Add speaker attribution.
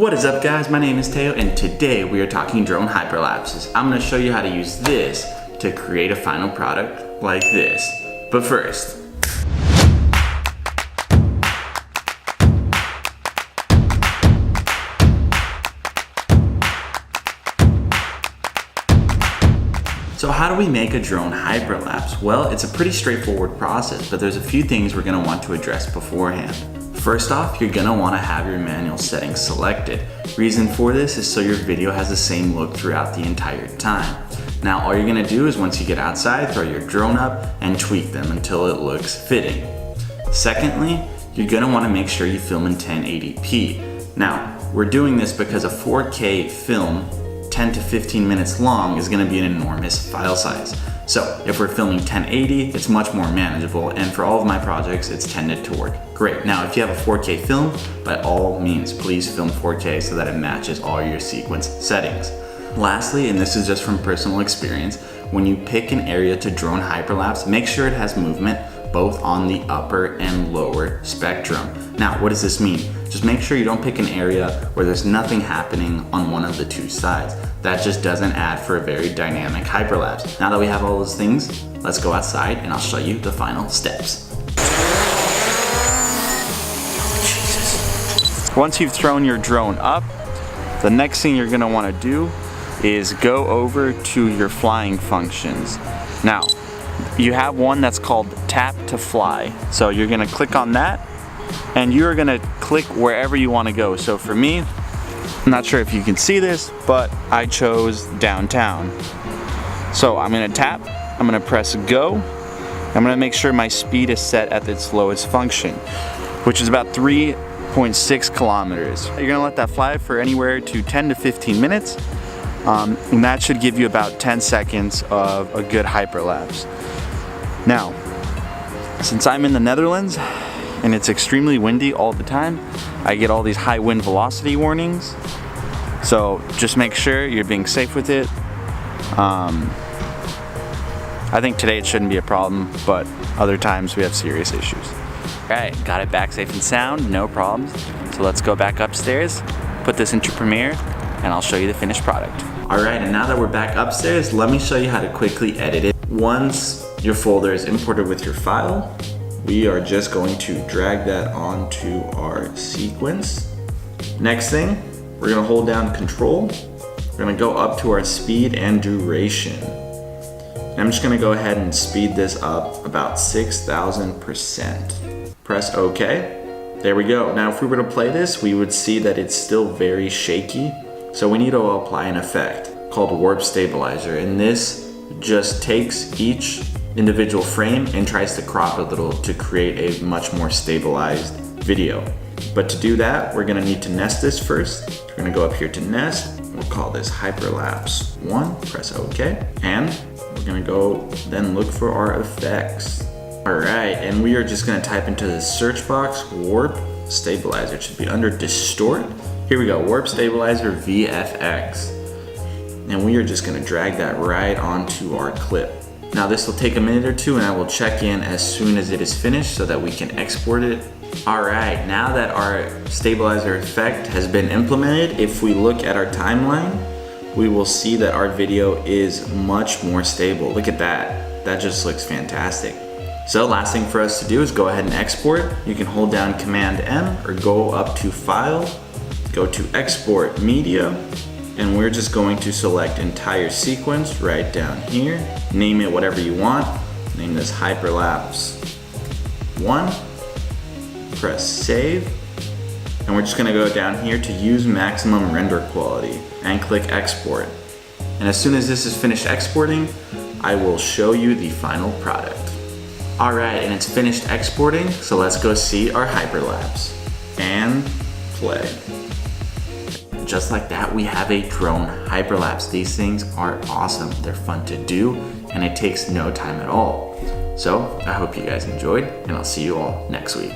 Speaker 1: What is up guys, my name is Teo and today we are talking drone hyperlapses. I'm going to show you how to use this to create a final product like this. But first, so how do we make a drone hyperlapse? Well, it's a pretty straightforward process, but there's a few things we're going to want to address beforehand. First off, you're going to want to have your manual settings selected. Reason for this is so your video has the same look throughout the entire time. Now all you're going to do is once you get outside, throw your drone up and tweak them until it looks fitting. Secondly, you're going to want to make sure you film in 1080p. Now, we're doing this because a 4K film 10 to 15 minutes long is going to be an enormous file size. So if we're filming 1080, it's much more manageable, and for all of my projects, it's tended to work great. Now, if you have a 4K film, by all means, please film 4K so that it matches all your sequence settings. Lastly, and this is just from personal experience, when you pick an area to drone hyperlapse, make sure it has movement both on the upper and lower spectrum. Now, what does this mean? Just make sure you don't pick an area where there's nothing happening on one of the two sides. That just doesn't add for a very dynamic hyperlapse. Now that we have all those things, let's go outside and I'll show you the final steps. Once you've thrown your drone up, the next thing you're gonna wanna do is go over to your flying functions. Now, you have one that's called tap to fly. So you're gonna click on that and you're gonna click wherever you wanna go. So for me, I'm not sure if you can see this, but I chose downtown. So I'm gonna tap, I'm gonna press go. I'm gonna make sure my speed is set at its lowest function, which is about 3.6 kilometers. You're gonna let that fly for anywhere to 10 to 15 minutes. And that should give you about 10 seconds of a good hyperlapse. Now, since I'm in the Netherlands and it's extremely windy all the time, I get all these high wind velocity warnings. So just make sure you're being safe with it. I think today it shouldn't be a problem, but other times we have serious issues. All right, got it back safe and sound, no problems. So let's go back upstairs, put this into Premiere, and I'll show you the finished product. All right, and now that we're back upstairs, let me show you how to quickly edit it. Once your folder is imported with your file, we are just going to drag that onto our sequence. Next thing, we're gonna hold down Control. We're gonna go up to our speed and duration. And I'm just gonna go ahead and speed this up about 6,000%. Press OK. There we go. Now if we were to play this, we would see that it's still very shaky. So we need to apply an effect called Warp Stabilizer. And this just takes each individual frame and tries to crop a little to create a much more stabilized video. But to do that, we're gonna need to nest this first. We're gonna go up here to nest. We'll call this Hyperlapse 1, press OK. And we're gonna go then look for our effects. All right, and we are just gonna type into the search box, Warp Stabilizer. It should be under Distort. Here we go, Warp Stabilizer VFX. And we are just gonna drag that right onto our clip. Now this will take a minute or two and I will check in as soon as it is finished so that we can export it. All right, now that our stabilizer effect has been implemented, if we look at our timeline, we will see that our video is much more stable. Look at that, that just looks fantastic. So last thing for us to do is go ahead and export. You can hold down Command M or go up to File, go to Export Media, and we're just going to select entire sequence right down here. Name it whatever you want. Name this Hyperlapse 1. Press save. And we're just gonna go down here to use maximum render quality and click export. And as soon as this is finished exporting, I will show you the final product. All right, and it's finished exporting, so let's go see our hyperlapse. And play. Just like that, we have a drone hyperlapse. These things are awesome. They're fun to do, and it takes no time at all. So I hope you guys enjoyed, and I'll see you all next week.